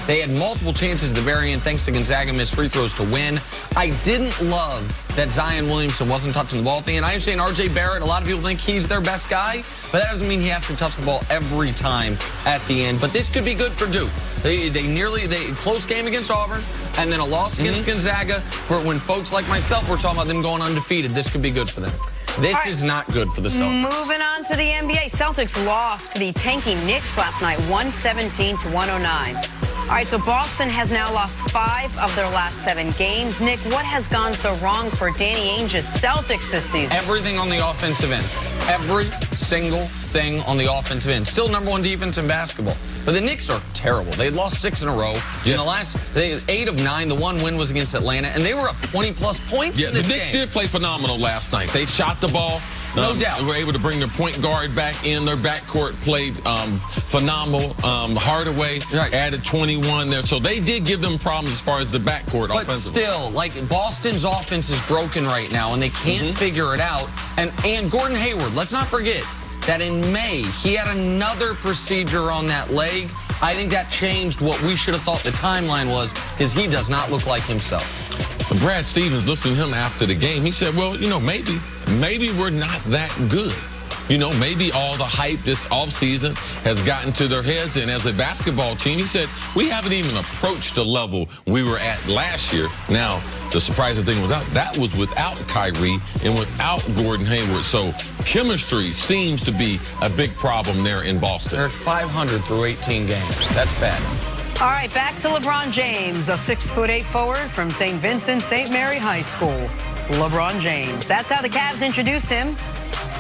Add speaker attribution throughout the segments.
Speaker 1: They had multiple chances at the very end thanks to Gonzaga missed free throws to win. I didn't love that Zion Williamson wasn't touching the ball at the end. I understand R.J. Barrett, a lot of people think he's their best guy, but that doesn't mean he has to touch the ball every time at the end. But this could be good for Duke. They close game against Auburn, and then a loss against Gonzaga. For when folks like myself were talking about them going undefeated, this could be good for them. This is not good for the Celtics.
Speaker 2: Moving on to the NBA. Celtics lost to the tanking Knicks last night, 117-109. All right, so Boston has now lost 5 of their last 7 games. Nick, what has gone so wrong for Danny Ainge's Celtics this season?
Speaker 1: Everything on the offensive end. Every single thing on the offensive end. Still #1 defense in basketball. But the Knicks are terrible. They had lost 6 in a row. Yes. In the last 8 of 9, the one win was against Atlanta, and they were up 20-plus points in this
Speaker 3: the Knicks
Speaker 1: game.
Speaker 3: did play phenomenal last night. They shot the ball.
Speaker 1: No doubt.
Speaker 3: They were able to bring their point guard back in. Their backcourt played phenomenal. Hardaway added 21 there. So they did give them problems as far as the backcourt offensively.
Speaker 1: But still, like, Boston's offense is broken right now, and they can't figure it out. And Gordon Hayward, let's not forget that in May, he had another procedure on that leg. I think that changed what we should have thought the timeline was, because he does not look like himself.
Speaker 3: Brad Stevens, listening to him after the game, he said, well, you know, maybe we're not that good. You know, maybe all the hype this offseason has gotten to their heads. And as a basketball team, he said, we haven't even approached the level we were at last year. Now, the surprising thing was that was without Kyrie and without Gordon Hayward. So chemistry seems to be a big problem there in Boston.
Speaker 1: They're at 500 through 18 games. That's bad.
Speaker 2: All right, back to LeBron James, a 6'8" forward from St. Vincent St. Mary High School. LeBron James. That's how the Cavs introduced him.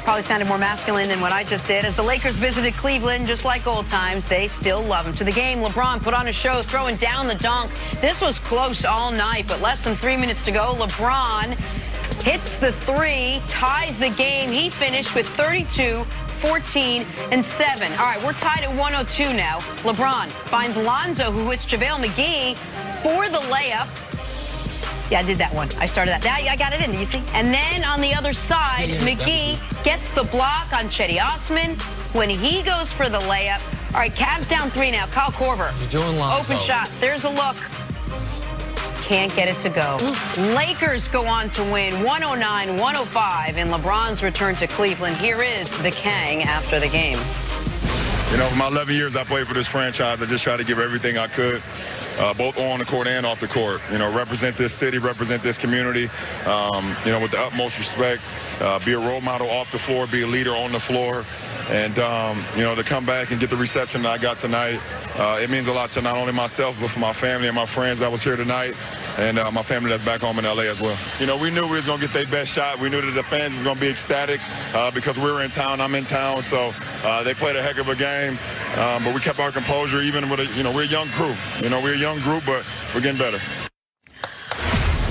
Speaker 2: Probably sounded more masculine than what I just did. As the Lakers visited Cleveland, just like old times, they still love him. To the game, LeBron put on a show, throwing down the dunk. This was close all night, but less than 3 minutes to go. LeBron hits the 3, ties the game. He finished with 32, 14, and 7. All right, we're tied at 102 now. LeBron finds Lonzo, who hits JaVale McGee for the layup. Yeah, I did that one. I started that. I got it in, you see? And then on the other side, McGee gets the block on Cedi Osman when he goes for the layup. All right, Cavs down 3 now. Kyle Korver.
Speaker 1: You're doing Lonzo.
Speaker 2: Open shot. There's a look. Can't get it to go. Lakers go on to win 109-105 in LeBron's return to Cleveland. Here is the Kang after the game.
Speaker 4: You know, for my 11 years I played for this franchise, I just tried to give everything I could, both on the court and off the court. You know, represent this city, represent this community, you know, with the utmost respect, be a role model off the floor, be a leader on the floor. And, you know, to come back and get the reception that I got tonight, it means a lot to not only myself, but for my family and my friends that was here tonight, and my family that's back home in L.A. as well. You know, we knew we was going to get their best shot. We knew that the fans was going to be ecstatic because we were in town, I'm in town. So they played a heck of a game, but we kept our composure even with, you know, we're a young crew. You know, we're a young group, but we're getting better.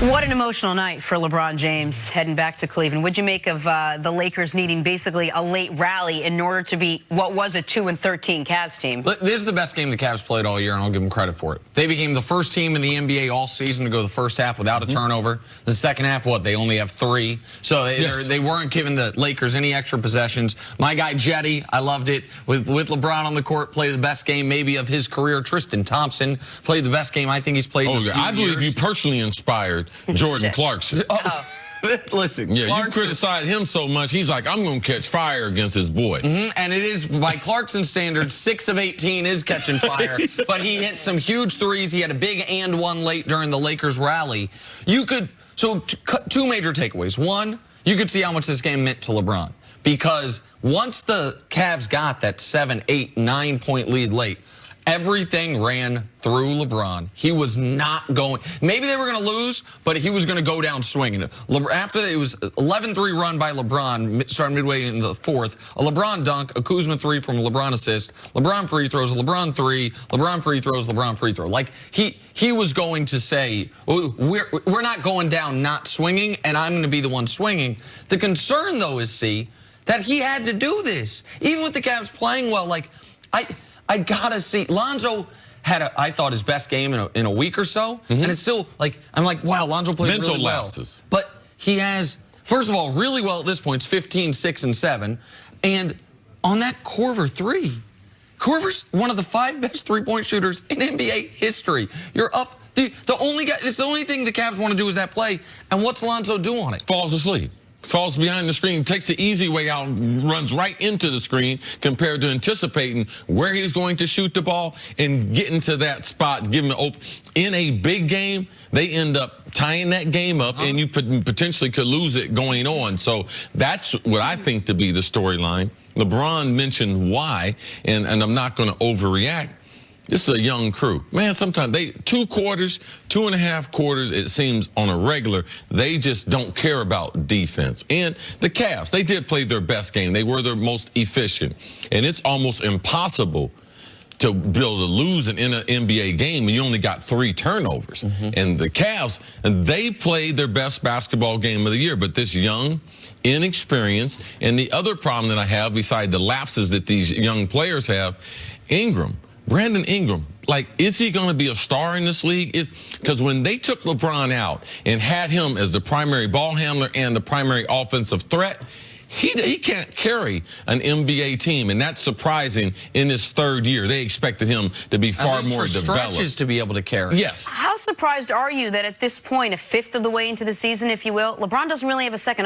Speaker 2: What an emotional night for LeBron James heading back to Cleveland. What'd you make of the Lakers needing basically a late rally in order to be what was a 2-13 Cavs team?
Speaker 1: This is the best game the Cavs played all year, and I'll give them credit for it. They became the first team in the NBA all season to go the first half without a turnover. The second half, they only have 3. So they weren't giving the Lakers any extra possessions. My guy Jetty, I loved it. With LeBron on the court, played the best game maybe of his career. Tristan Thompson played the best game I think he's played in a few
Speaker 3: I believe
Speaker 1: years.
Speaker 3: you personally inspired Jordan Clarkson.
Speaker 1: Listen,
Speaker 3: yeah, you criticize him so much, he's like, I'm going to catch fire against his boy.
Speaker 1: And it is, by Clarkson standards, 6 of 18 is catching fire. But he hit some huge threes. He had a big and one late during the Lakers rally. So 2 major takeaways. One, you could see how much this game meant to LeBron. Because once the Cavs got that 7, 8, 9-point lead late, everything ran through LeBron. He was not going. Maybe they were going to lose, but he was going to go down swinging. After it was 11-3 run by LeBron, starting midway in the 4th, a LeBron dunk, a Kuzma 3 from a LeBron assist, LeBron free throws, a LeBron 3, LeBron free throws, LeBron free throw. Like, he was going to say, we're not going down not swinging, and I'm going to be the one swinging. The concern, though, is, that he had to do this. Even with the Cavs playing well, like, I gotta see. Lonzo had, I thought, his best game in a week or so. And it's still, like, I'm like, wow, Lonzo played really well.
Speaker 3: Lapses.
Speaker 1: But he has, first of all, really well at this point. It's 15, 6, and 7. And on that Korver 3, Korver's one of the 5 best three-point shooters in NBA history. You're up. The only guy, it's the only thing the Cavs want to do is that play. And what's Lonzo do on it?
Speaker 3: Falls asleep. Falls behind the screen, takes the easy way out, and runs right into the screen compared to anticipating where he's going to shoot the ball and getting to that spot, giving it open. In a big game, they end up tying that game up, and you potentially could lose it going on. So that's what I think to be the storyline. LeBron mentioned why, and I'm not going to overreact. This is a young crew. Man, sometimes 2 quarters, 2.5 quarters, it seems on a regular, they just don't care about defense. And the Cavs, they did play their best game. They were their most efficient. And it's almost impossible to be able to lose in an NBA game when you only got 3 turnovers. And the Cavs, they played their best basketball game of the year. But this young, inexperienced, and the other problem that I have, beside the lapses that these young players have, Brandon Ingram, like, is he going to be a star in this league? Because when they took LeBron out and had him as the primary ball handler and the primary offensive threat, he can't carry an NBA team, and that's surprising in his 3rd year. They expected him to be far more developed.
Speaker 1: Stretches to be able to carry.
Speaker 3: Yes.
Speaker 2: How surprised are you that at this point, a fifth of the way into the season, if you will, LeBron doesn't really have a second